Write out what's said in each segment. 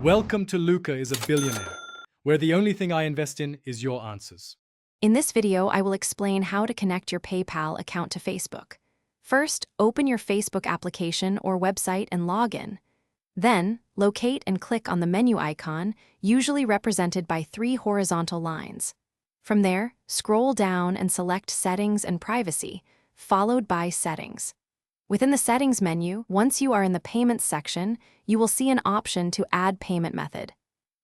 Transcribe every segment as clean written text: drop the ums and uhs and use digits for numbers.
Welcome to Luca is a Billionaire, where the only thing I invest in is your answers. In this video, I will explain how to connect your PayPal account to Facebook. First, open your Facebook application or website and log in. Then, locate and click on the menu icon, usually represented by 3 horizontal lines. From there, scroll down and select Settings and Privacy, followed by Settings. Within the Settings menu, once you are in the Payments section, you will see an option to add payment method.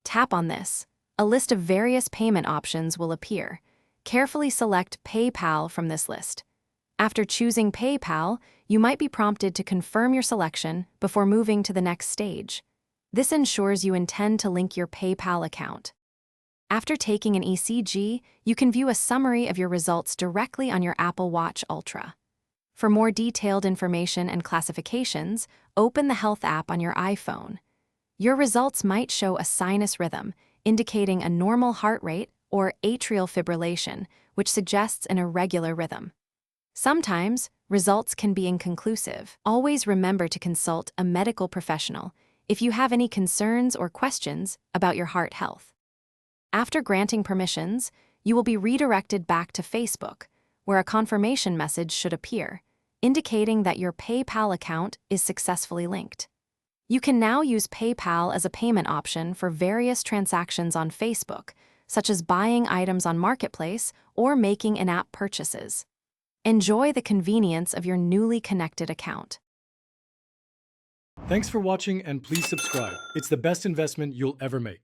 Tap on this. A list of various payment options will appear. Carefully select PayPal from this list. After choosing PayPal, you might be prompted to confirm your selection before moving to the next stage. This ensures you intend to link your PayPal account. After taking an ECG, you can view a summary of your results directly on your Apple Watch Ultra. For more detailed information and classifications, open the Health app on your iPhone. Your results might show a sinus rhythm, indicating a normal heart rate, or atrial fibrillation, which suggests an irregular rhythm. Sometimes, results can be inconclusive. Always remember to consult a medical professional if you have any concerns or questions about your heart health. After granting permissions, you will be redirected back to Facebook, where a confirmation message should appear, indicating that your PayPal account is successfully linked. You can now use PayPal as a payment option for various transactions on Facebook, such as buying items on Marketplace or making in-app purchases. Enjoy the convenience of your newly connected account. Thanks for watching and please subscribe. It's the best investment you'll ever make.